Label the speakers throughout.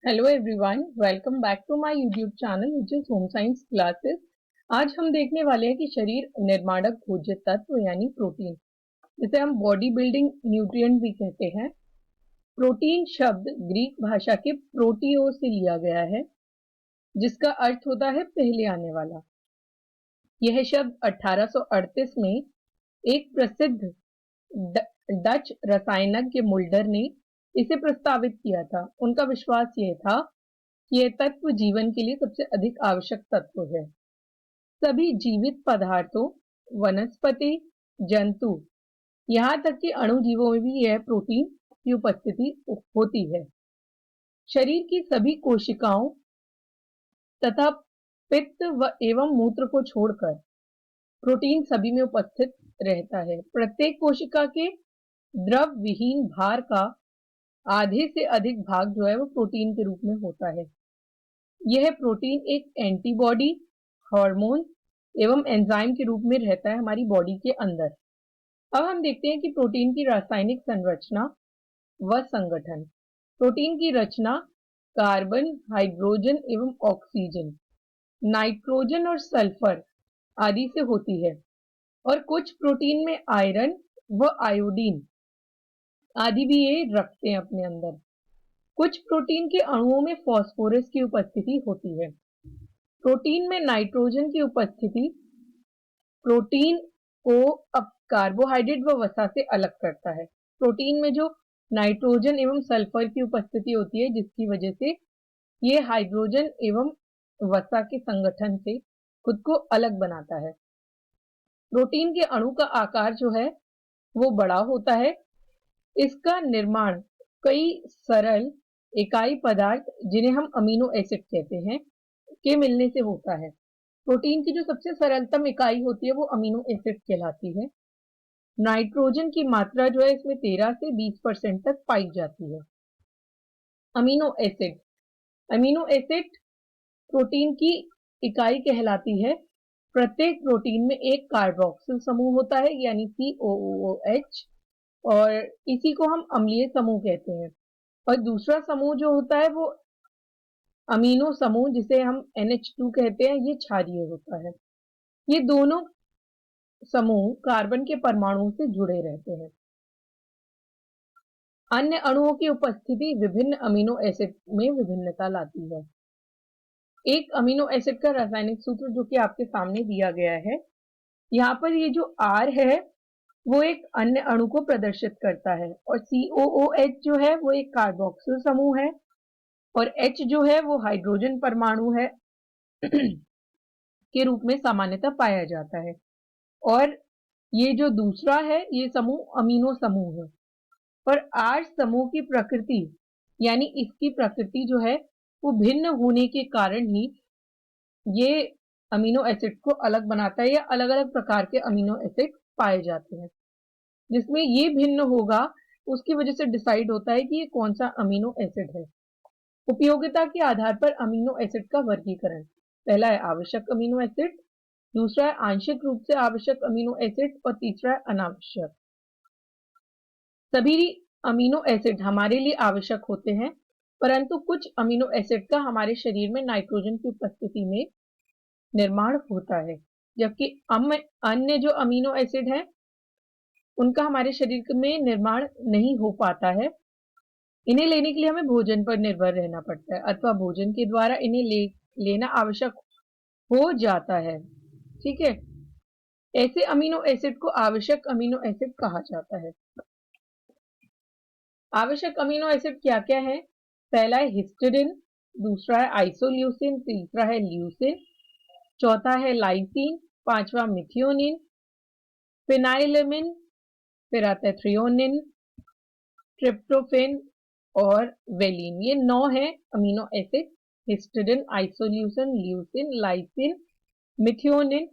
Speaker 1: Hello everyone, welcome back to my YouTube channel which is home science classes. आज हम देखने वाले हैं कि शरीर निर्माणक भोज्य तत्व यानी प्रोटीन, जिसे हम बॉडी बिल्डिंग न्यूट्रिएंट भी कहते हैं। प्रोटीन शब्द ग्रीक भाषा के प्रोटियो से लिया गया है, जिसका अर्थ होता है पहले आने वाला। यह शब्द 1838 में एक प्रसिद्ध डच रसायनज्ञ मुल्डर ने इसे प्रस्तावित किया था। उनका विश्वास यह था कि यह तत्व जीवन के लिए सबसे अधिक आवश्यक तत्व है। सभी जीवित पदार्थों, वनस्पति, जंतु, यहाँ तक कि अणुजीवों में भी यह प्रोटीन की उपस्थिति होती है। शरीर की सभी कोशिकाओं तथा पित्त एवं मूत्र को छोड़कर प्रोटीन सभी में उपस्थित रहता है। प्रत्येक कोशिका के द्रव विहीन भार का आधे से अधिक भाग जो है वो प्रोटीन के रूप में होता है। यह प्रोटीन एक एंटीबॉडी, हार्मोन एवं एंजाइम के रूप में रहता है हमारी बॉडी के अंदर। अब हम देखते हैं कि प्रोटीन की रासायनिक संरचना व संगठन। प्रोटीन की रचना कार्बन, हाइड्रोजन एवं ऑक्सीजन, नाइट्रोजन और सल्फर आदि से होती है, और कुछ प्रोटीन में आयरन व आयोडीन आदि भी ये रखते हैं अपने अंदर। कुछ प्रोटीन के अणुओं में फास्फोरस की उपस्थिति होती है। प्रोटीन में नाइट्रोजन की उपस्थिति प्रोटीन को अब कार्बोहाइड्रेट व वसा से अलग करता है। प्रोटीन में जो नाइट्रोजन एवं सल्फर की उपस्थिति होती है, जिसकी वजह से ये हाइड्रोजन एवं वसा के संगठन से खुद को अलग बनाता है। प्रोटीन के अणु का आकार जो है वो बड़ा होता है। इसका निर्माण कई सरल इकाई पदार्थ, जिन्हें हम अमीनो एसिड कहते हैं, के मिलने से होता है। प्रोटीन की जो सबसे सरलतम इकाई होती है वो अमीनो एसिड कहलाती है। नाइट्रोजन की मात्रा जो है इसमें 13 से 20% तक पाई जाती है। Amino acid amino acid protein की इकाई कहलाती है। प्रत्येक प्रोटीन में एक कार्बोक्सिल समूह होता है यानी COOH, और इसी को हम अम्लीय समूह कहते हैं। और दूसरा समूह जो होता है वो अमीनो समूह, जिसे हम NH2 कहते हैं, ये क्षारीय होता है। ये दोनों समूह कार्बन के परमाणुओं से जुड़े रहते हैं। अन्य अणुओं की उपस्थिति विभिन्न अमीनो एसिड में विभिन्नता लाती है। एक अमीनो एसिड का रासायनिक सूत्र जो कि आपके सामने दिया गया है, यहाँ पर ये जो R है वो एक अन्य अणु को प्रदर्शित करता है, और COOH जो है वो एक कार्बोक्सिल समूह है, और H जो है वो हाइड्रोजन परमाणु है के रूप में सामान्यतः पाया जाता है। और ये जो दूसरा है ये समूह अमीनो समूह है। पर R समूह की प्रकृति यानी इसकी प्रकृति जो है वो भिन्न होने के कारण ही ये अमीनो एसिड को अलग बनाता है, या अलग अलग प्रकार के अमीनो एसिड पाए जाते हैं। जिसमें ये भिन्न होगा उसकी वजह से डिसाइड होता है कि ये कौन सा अमीनो एसिड है। उपयोगिता के आधार पर अमीनो एसिड का वर्गीकरण: पहला है आवश्यक अमीनो एसिड, दूसरा है आंशिक रूप से आवश्यक अमीनो एसिड, और तीसरा है अनावश्यक। सभी अमीनो एसिड हमारे लिए आवश्यक होते हैं, परंतु कुछ अमीनो एसिड का हमारे शरीर में नाइट्रोजन की उपस्थिति में निर्माण होता है, जबकि अन्य जो अमीनो एसिड है उनका हमारे शरीर में निर्माण नहीं हो पाता है। इन्हें लेने के लिए हमें भोजन पर निर्भर रहना पड़ता है, अथवा भोजन के द्वारा इन्हें लेना आवश्यक हो जाता है। ठीक है, ऐसे अमीनो एसिड को आवश्यक अमीनो एसिड कहा जाता है। आवश्यक अमीनो एसिड क्या क्या है? पहला है हिस्टीडिन, दूसरा है आइसोल्यूसिन, तीसरा है ल्यूसिन, चौथा है लाइसिन, पांचवा मिथियोनिन, फिनाइलमिन, फिर आता है थ्रियोनिन, ट्रिप्टोफेन और वेलिन। ये 9 है amino acid: histidine, isoleucine, leucine, lysine, methionine,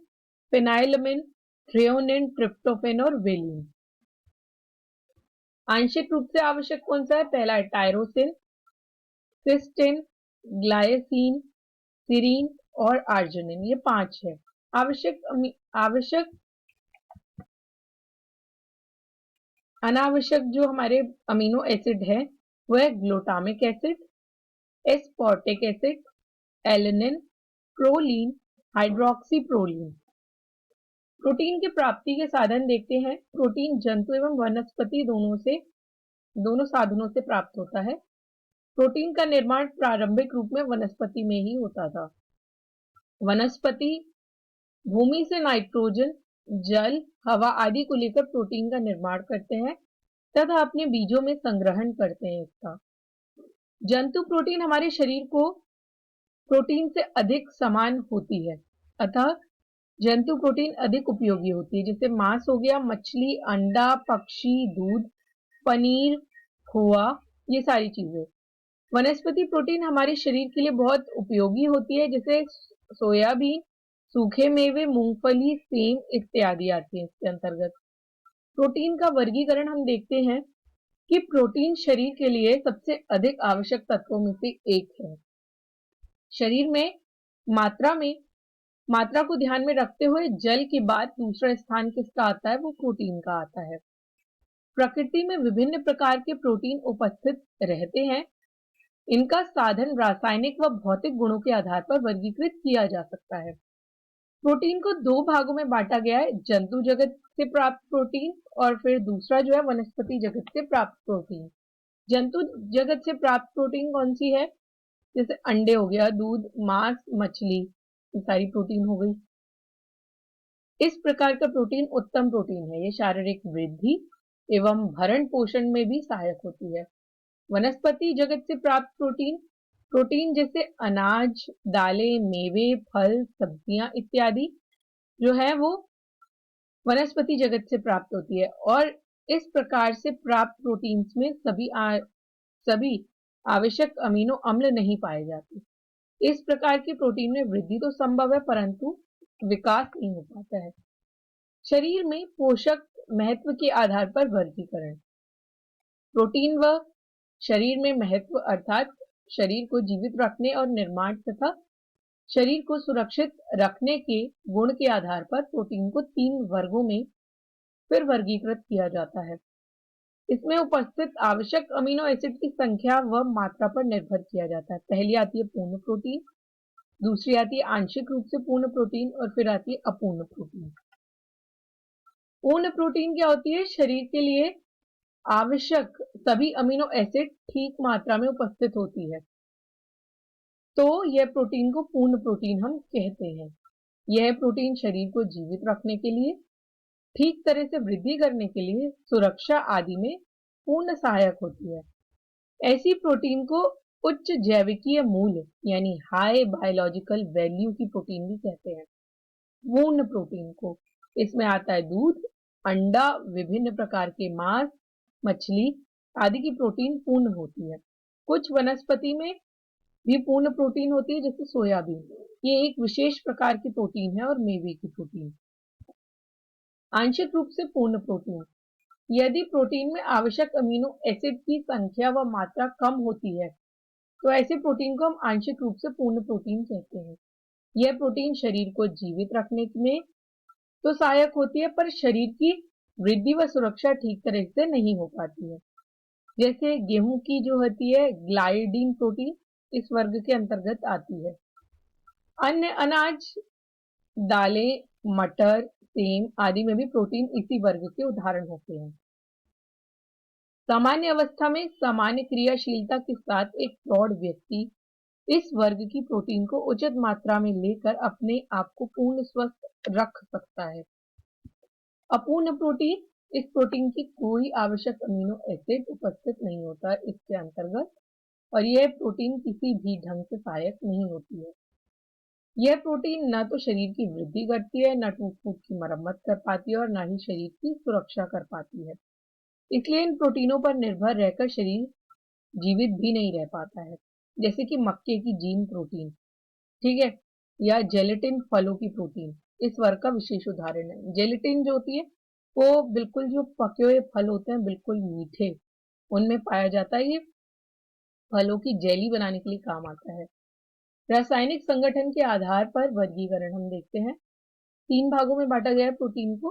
Speaker 1: phenylalanine, threonine, tryptophan और वेलिन। आंशिक रूप से आवश्यक कौन सा है? पहला है टायरोसिन, सिस्टीन, ग्लाइसिन, सीरीन और आर्जिनिन। ये 5 है। आवश्यक अनावश्यक जो हमारे अमीनो एसिड है वो है glutamic acid, aspartic acid, alanine, proline, hydroxyproline. Protein की प्राप्ति के साधन देखते हैं। प्रोटीन जंतु एवं वनस्पति दोनों साधनों से प्राप्त होता है। प्रोटीन का निर्माण प्रारंभिक रूप में वनस्पति में ही होता था। वनस्पति भूमि से नाइट्रोजन, जल, हवा आदि को लेकर प्रोटीन का निर्माण करते हैं तथा अपने बीजों में संग्रहण करते हैं इसका। जंतु प्रोटीन हमारे शरीर को प्रोटीन से अधिक समान होती है, अतः जंतु प्रोटीन अधिक उपयोगी होती है। जैसे मांस हो गया, मछली, अंडा, पक्षी, दूध, पनीर, खोआ, ये सारी चीजें। वनस्पति प्रोटीन हमारे शरीर के लिए बहुत उपयोगी होती है, जैसे सोयाबीन, सूखे मेवे, मूंगफली, सेम इत्यादि आती है इसके अंतर्गत। प्रोटीन का वर्गीकरण हम देखते हैं कि प्रोटीन शरीर के लिए सबसे अधिक आवश्यक तत्वों में से एक है। शरीर में मात्रा को ध्यान में रखते हुए जल के बाद दूसरा स्थान किसका आता है, वो प्रोटीन का आता है। प्रकृति में विभिन्न प्रकार के प्रोटीन उपस्थित रहते हैं। इनका साधन रासायनिक व भौतिक गुणों के आधार पर वर्गीकृत किया जा सकता है। प्रोटीन को दो भागों में बांटा गया है, जंतु जगत से प्राप्त प्रोटीन और फिर दूसरा जो है वनस्पति जगत से प्राप्त प्रोटीन। जंतु जगत से प्राप्त प्रोटीन कौन सी है, जैसे अंडे हो गया, दूध, मांस, मछली, ये सारी प्रोटीन हो गई। इस प्रकार का प्रोटीन उत्तम प्रोटीन है। ये शारीरिक वृद्धि एवं भरण पोषण में भी सहायक होती है। वनस्पति जगत से प्राप्त प्रोटीन जैसे अनाज, दालें, मेवे, फल, सब्जियां इत्यादि जो है वो वनस्पति जगत से प्राप्त होती है। और इस प्रकार से प्राप्त प्रोटीन्स में सभी आवश्यक अमीनो अम्ल नहीं पाए जाते। इस प्रकार की प्रोटीन में वृद्धि तो संभव है परंतु विकास नहीं हो पाता है। शरीर में पोषक महत्व के आधार पर वर्गीकरण। प्रोटीन व शरीर में महत्व अर्थात शरीर को जीवित रखने और निर्माण तथा शरीर को सुरक्षित रखने के गुण के आधार पर प्रोटीन को 3 वर्गों में फिर वर्गीकृत किया जाता है। इसमें उपस्थित आवश्यक अमीनो एसिड की संख्या व मात्रा पर निर्भर किया जाता है। पहली आती है पूर्ण प्रोटीन, दूसरी आती है आंशिक रूप से पूर्ण प्रोटीन और फिर आती है अपूर्ण प्रोटीन। पूर्ण प्रोटीन क्या होती है, शरीर के लिए आवश्यक सभी अमीनो एसिड ठीक मात्रा में उपस्थित होती है, तो यह प्रोटीन को पूर्ण प्रोटीन हम कहते हैं। यह प्रोटीन शरीर को जीवित रखने के लिए, ठीक तरह से वृद्धि करने के लिए, सुरक्षा आदि में पूर्ण सहायक होती है। ऐसी प्रोटीन को उच्च जैविकीय मूल्य यानी हाई बायोलॉजिकल वैल्यू की प्रोटीन भी कहते हैं। पूर्ण प्रोटीन को इसमें आता है दूध, अंडा, विभिन्न प्रकार के मांस, मछली आदि की प्रोटीन पूर्ण होती है। कुछ वनस्पति में भी पूर्ण प्रोटीन होती है, जैसे सोयाबीन, ये एक विशेष प्रकार की प्रोटीन है, और मेवे की प्रोटीन। आंशिक रूप से पूर्ण प्रोटीन, यदि प्रोटीन में आवश्यक अमीनो एसिड की संख्या व मात्रा कम होती है तो ऐसे प्रोटीन को हम आंशिक रूप से पूर्ण प्रोटीन कहते हैं। यह प्रोटीन शरीर को जीवित रखने में तो सहायक होती है पर शरीर की वृद्धि व सुरक्षा ठीक तरह से नहीं हो पाती है। जैसे गेहूं की जो होती है ग्लाइडिन प्रोटीन इस वर्ग के अंतर्गत आती है। अन्य अनाज, दालें, मटर, सेम आदि में भी प्रोटीन इसी वर्ग के उदाहरण होते हैं। सामान्य अवस्था में सामान्य क्रियाशीलता के साथ एक प्रौढ़ व्यक्ति इस वर्ग की प्रोटीन को उचित मात्रा में लेकर अपने आप को पूर्ण स्वस्थ रख सकता है। अपूर्ण प्रोटीन, इस प्रोटीन की कोई आवश्यक अमीनो एसिड उपस्थित नहीं होता इसके अंतर्गत, और यह प्रोटीन किसी भी ढंग से सहायक नहीं होती है। यह प्रोटीन न तो शरीर की वृद्धि करती है, न टूट-फूट की मरम्मत कर पाती है और न ही शरीर की सुरक्षा कर पाती है। इसलिए इन प्रोटीनों पर निर्भर रहकर शरीर जीवित भी नहीं रह पाता है। जैसे कि मक्के की जीन प्रोटीन, ठीक है, या जेलेटिन फलों की प्रोटीन इस वर्ग का विशेष उदाहरण है। जेलेटिन जो होती है वो बिल्कुल जो पके हुए फल होते हैं बिल्कुल मीठे, उनमें पाया जाता है। ये फलों की जेली बनाने के लिए काम आता है। रासायनिक संगठन के आधार पर वर्गीकरण हम देखते हैं। 3 भागों में बांटा गया है प्रोटीन को,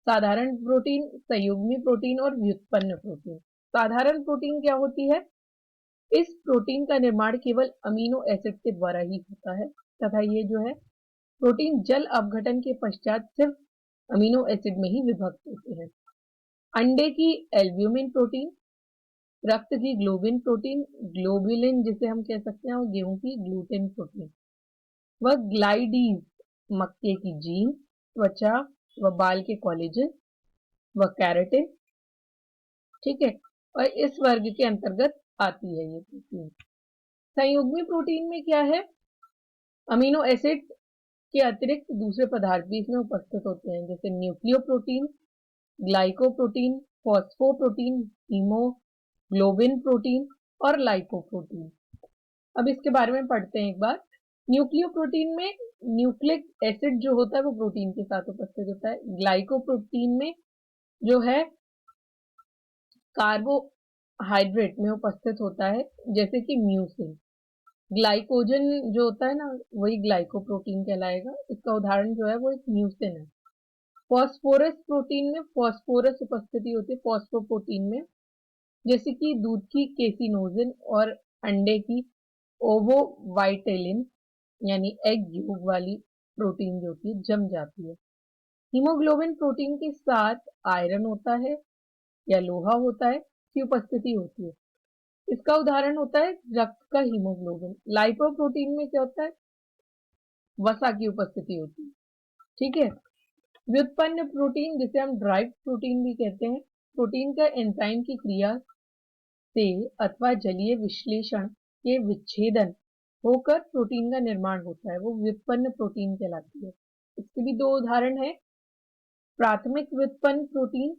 Speaker 1: साधारण प्रोटीन, संयुग्मी प्रोटीन और व्युत्पन्न प्रोटीन। साधारण प्रोटीन क्या होती है, इस प्रोटीन का निर्माण केवल अमीनो एसिड के द्वारा ही होता है तथा ये जो है प्रोटीन जल अपघटन के पश्चात सिर्फ अमीनो एसिड में ही विभक्त होते हैं। अंडे की एल्ब्यूमिन प्रोटीन, रक्त की ग्लोबिन प्रोटीन, ग्लोबुलिन जिसे हम कह सकते हैं, और गेहूं की ग्लूटेन प्रोटीन, वह ग्लाइडीज मक्के की जीन, त्वचा व बाल के कोलेजन व कैरेटिन, ठीक है, और इस वर्ग के अंतर्गत आती है ये प्रोटीन। संयुग्मी प्रोटीन में क्या है, अमीनो एसिड के अतिरिक्त दूसरे पदार्थ भी इसमें उपस्थित होते हैं, जैसे न्यूक्लियोप्रोटीन, ग्लाइकोप्रोटीन, फॉस्फोप्रोटीन, हीमोग्लोबिन प्रोटीन और लाइकोप्रोटीन। अब इसके बारे में पढ़ते हैं एक बार। न्यूक्लियोप्रोटीन में न्यूक्लिक एसिड जो होता है वो प्रोटीन के साथ उपस्थित होता है। ग्लाइकोप्रोटीन में जो है कार्बोहाइड्रेट में उपस्थित होता है, जैसे कि म्यूसिन। ग्लाइकोजन जो होता है ना, वही ग्लाइकोप्रोटीन कहलाएगा। इसका उदाहरण जो है वो एक म्यूसिन है। फॉस्फोरस प्रोटीन में फॉस्फोरस उपस्थिति होती है फॉस्फोप्रोटीन में, जैसे कि दूध की केसिनोजिन और अंडे की ओवोवाइटेलिन यानी एग योग वाली प्रोटीन जो होती है जम जाती है। हीमोग्लोबिन प्रोटीन के साथ आयरन होता है या लोहा होता है की उपस्थिति होती है। इसका उदाहरण होता है रक्त का हीमोग्लोबिन। लाइपोप्रोटीन में क्या होता है, वसा की उपस्थिति होती है, ठीक है। व्युत्पन्न प्रोटीन जिसे हम ड्राइव प्रोटीन भी कहते हैं, प्रोटीन का एंजाइम की क्रिया से अथवा जलीय विश्लेषण के विच्छेदन होकर प्रोटीन का निर्माण होता है, वो व्युत्पन्न प्रोटीन कहलाती है। इसके भी दो उदाहरण है। प्राथमिक व्युत्पन्न प्रोटीन,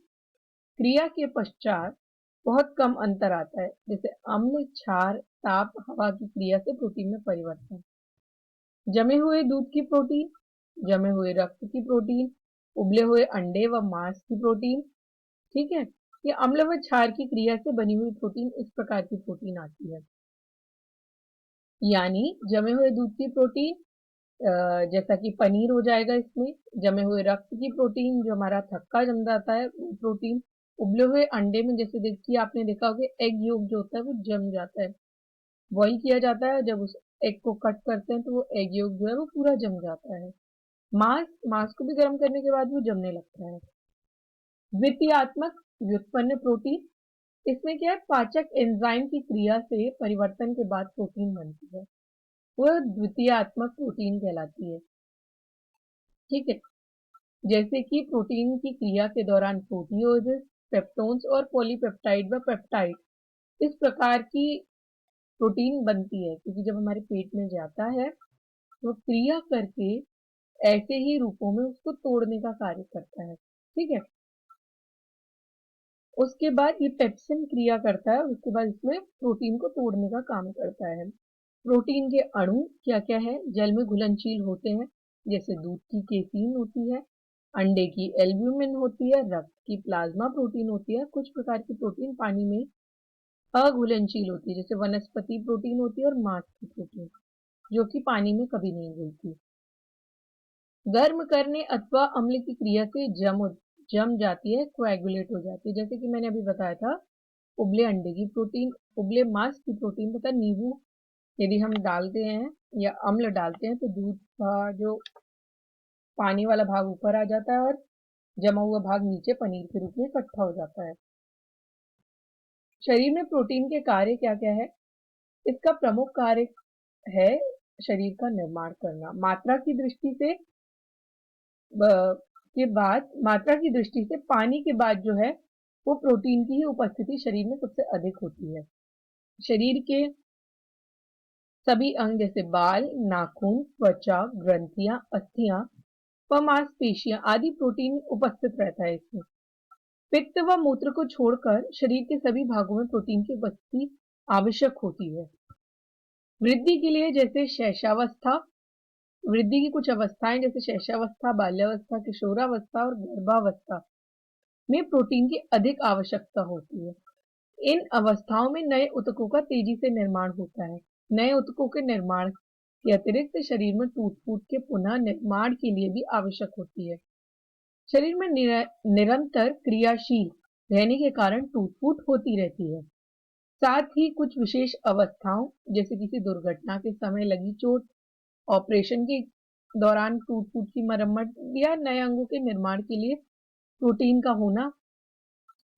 Speaker 1: क्रिया के पश्चात बहुत कम अंतर आता है, जैसे अम्ल, क्षार, ताप, हवा की क्रिया से प्रोटीन में परिवर्तन। जमे हुए दूध की प्रोटीन, जमे हुए रक्त की प्रोटीन, उबले हुए अंडे व मांस की प्रोटीन, ठीक है। ये अम्ल व क्षार की क्रिया से बनी हुई प्रोटीन, इस प्रकार की प्रोटीन आती है। यानी जमे हुए दूध की प्रोटीन जैसा कि पनीर हो जाएगा इसमें। जमे हुए रक्त की प्रोटीन जो हमारा थक्का जम जाता है वो प्रोटीन। उबले हुए अंडे में जैसे देखिए आपने देखा होगा एग योग जो होता है वो जम जाता है, बॉईल किया जाता है, जब उस एग को कट करते हैं तो वो एग योग जो है वो पूरा जम जाता है। मांस, मांस को भी गर्म करने के बाद वो जमने लगता है। द्वितीयात्मक व्युत्पन्न प्रोटीन, इसमें क्या है, पाचक एंजाइम की क्रिया से परिवर्तन के बाद प्रोटीन बनती है, वह द्वितीयात्मक प्रोटीन कहलाती है, ठीक है। जैसे कि प्रोटीन की क्रिया के दौरान प्रोटियोजेस, पेप्टोन्स और पॉलीपेप्टाइड व पेप्टाइड, इस प्रकार की प्रोटीन बनती है, क्योंकि जब हमारे पेट में जाता है तो क्रिया करके ऐसे ही रूपों में उसको तोड़ने का कार्य करता है, ठीक है। उसके बाद ये पेप्सिन क्रिया करता है, उसके बाद इसमें प्रोटीन को तोड़ने का काम करता है। प्रोटीन के अणु क्या क्या है, जल में घुलनशील होते हैं, जैसे दूध की केसीन होती है, अंडे की एल्ब्यूमिन होती है, रक्त की प्लाज्मा प्रोटीन होती है। कुछ प्रकार की प्रोटीन पानी में अघुलनशील होती है, जैसे वनस्पति प्रोटीन होती है और मांस की प्रोटीन, जो कि पानी में कभी नहीं घुलती। गर्म करने अथवा अम्ल की क्रिया से जम जाती है, कोएगुलेट हो जाती है, जैसे कि मैंने अभी बताया था। उबले अंडे की प्रोटीन, उबले मांस की प्रोटीन तथा नींबू यदि हम डालते हैं या अम्ल डालते हैं तो दूध का जो पानी वाला भाग ऊपर आ जाता है और जमा हुआ भाग नीचे पनीर के रूप में इकट्ठा हो जाता है। शरीर में प्रोटीन के कार्य क्या क्या है, इसका प्रमुख कार्य है शरीर का निर्माण करना। मात्रा की दृष्टि से मात्रा की दृष्टि से पानी के बाद जो है वो प्रोटीन की ही उपस्थिति शरीर में सबसे अधिक होती है। शरीर के सभी अंग जैसे बाल, नाखून, त्वचा, ग्रंथियां, अस्थियां व मांसपेशियां आदि प्रोटीन उपस्थित रहता है इसमें। पित्त व मूत्र को छोड़कर शरीर के सभी भागों में प्रोटीन की उपस्थिति आवश्यक होती है। वृद्धि के लिए जैसे शैशवावस्था, वृद्धि की कुछ अवस्थाएं जैसे शैशवावस्था, बाल्यावस्था, किशोरावस्था और गर्भावस्था में प्रोटीन की अधिक आवश्यकता होती है। इन अवस्थाओं में नए ऊतकों का तेजी से निर्माण होता है। नए ऊतकों के निर्माण के अतिरिक्त शरीर में टूट फूट के पुनः निर्माण के लिए भी आवश्यक होती है। शरीर में निरंतर क्रियाशील रहने के कारण टूट फूट होती रहती है। साथ ही कुछ विशेष अवस्थाओं जैसे किसी दुर्घटना के समय लगी चोट, ऑपरेशन के दौरान टूट-फूट की मरम्मत या नए अंगों के निर्माण के लिए प्रोटीन का होना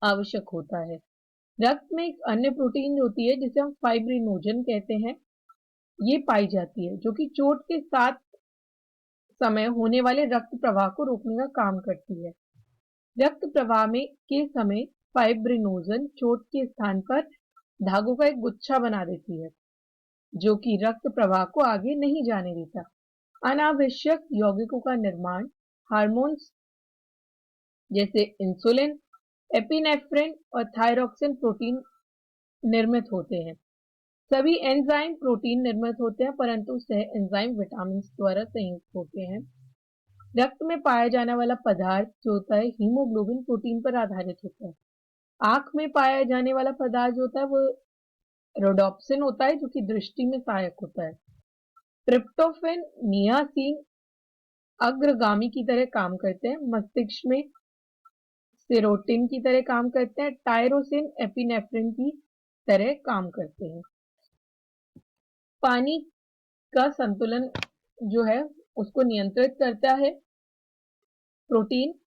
Speaker 1: आवश्यक होता है। रक्त में एक अन्य प्रोटीन होती है जिसे हम फाइब्रिनोजन कहते हैं, ये पाई जाती है जो कि चोट के साथ समय होने वाले रक्त प्रवाह को रोकने का काम करती है। रक्त प्रवाह में के समय फाइब्रिनोजन चोट के स्थान पर धागों का एक गुच्छा बना देती है जो कि रक्त प्रवाह को आगे नहीं जाने देता। अनावश्यक यौगिकों का निर्माण हार्मोन्स जैसे इंसुलिन, एपिनेफ्रिन और थायरॉक्सिन प्रोटीन निर्मित होते हैं। सभी एंजाइम प्रोटीन निर्मित होते हैं परंतु सह एंजाइम विटामिन द्वारा संयुक्त होते हैं। रक्त में पाया जाने वाला पदार्थ जो होता है हीमोग्लोबिन प्रोटीन पर आधारित होता है। आंख में पाया जाने वाला पदार्थ जो होता है वो रोडोप्सिन होता है जो कि दृष्टि में सहायक होता है। ट्रिप्टोफैन, नियासिन अग्रगामी की तरह काम करते हैं। मस्तिष्क में सेरोटिन की तरह काम करते हैं। टायरोसिन एपिनेफ्रिन की तरह काम करते हैं। पानी का संतुलन जो है उसको नियंत्रित करता है। प्रोटीन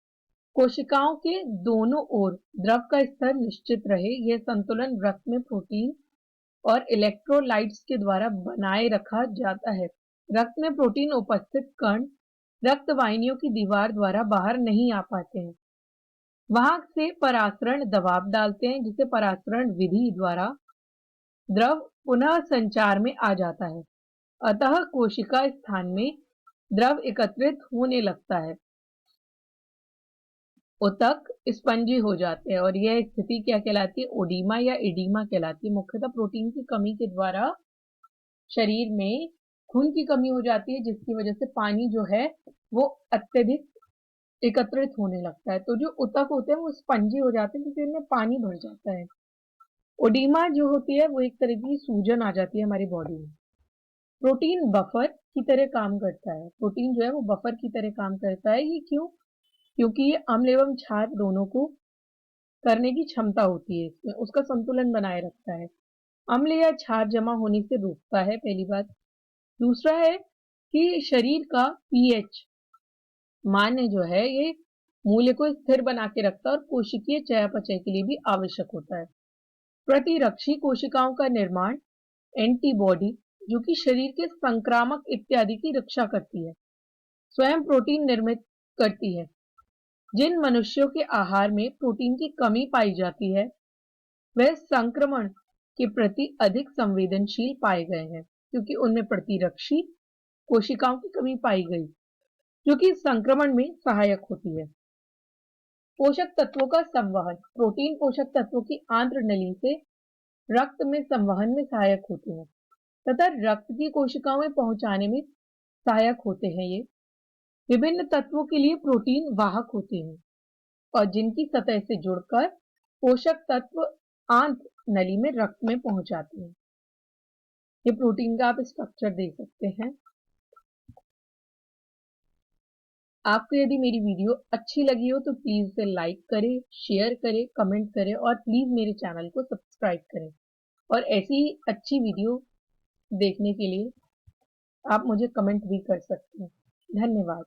Speaker 1: कोशिकाओं के दोनों ओर द्रव का स्तर निश्चित रहे, यह संतुलन रक्त में प्रोटीन और इलेक्ट्रोलाइट्स के द्वारा बनाए रखा जाता है। रक्त में प्रोटीन उपस्थित कण रक्त वाहिनियों की दीवार द्वारा बाहर नहीं आ पाते हैं। वहां से परासरण दबाव डालते हैं जिसे परासरण विधि द्वारा द्रव पुनः संचार में आ जाता है। अतः कोशिका स्थान में द्रव एकत्रित होने लगता है। ऊतक स्पंजी हो जाते हैं और यह स्थिति क्या कहलाती है? ओडीमा या एडीमा कहलाती है। मुख्यतः प्रोटीन की कमी के द्वारा शरीर में खून की कमी हो जाती है जिसकी वजह से पानी जो है वो अत्यधिक एकत्रित होने लगता है। तो जो ऊतक होते हैं वो स्पंजी हो जाते हैं क्योंकि उनमें पानी भर जाता है। ओडीमा जो होती है वो एक तरह की सूजन आ जाती है हमारी बॉडी में। प्रोटीन बफर की तरह काम करता है। प्रोटीन जो है वो बफर की तरह काम करता है। ये क्यों? क्योंकि ये अम्ल एवं क्षार दोनों को करने की क्षमता होती है इसमें, उसका संतुलन बनाए रखता है। अम्ल या क्षार जमा होने से रोकता है, पहली बात। दूसरा है कि शरीर का पीएच मान जो है ये मूल्य को स्थिर बना के रखता है और कोशिकीय चयापचय के लिए भी आवश्यक होता है। प्रतिरक्षी कोशिकाओं का निर्माण एंटीबॉडी जो कि शरीर के संक्रामक इत्यादि की रक्षा करती है, स्वयं प्रोटीन निर्मित करती है। जिन मनुष्यों के आहार में प्रोटीन की कमी पाई जाती है वह संक्रमण के प्रति अधिक संवेदनशील पाए गए हैं क्योंकि उनमें प्रतिरक्षी कोशिकाओं की कमी पाई गई जो कि संक्रमण में सहायक होती है। पोषक तत्वों का संवहन। प्रोटीन पोषक तत्वों की आंत्र नली से रक्त में संवहन में सहायक होते हैं तथा रक्त की कोशिकाओं में पहुंचाने में सहायक होते हैं। ये विभिन्न तत्वों के लिए प्रोटीन वाहक होते हैं और जिनकी सतह से जुड़कर पोषक तत्व आंत्र नली में रक्त में पहुंचाते हैं। ये प्रोटीन का आप स्ट्रक्चर देख सकते हैं। आपको यदि मेरी वीडियो अच्छी लगी हो तो प्लीज इसे लाइक करें, शेयर करें, कमेंट करें और प्लीज मेरे चैनल को सब्सक्राइब करें। और ऐसी अच्छी वीडियो देखने के लिए आप मुझे कमेंट भी कर सकते हैं। धन्यवाद।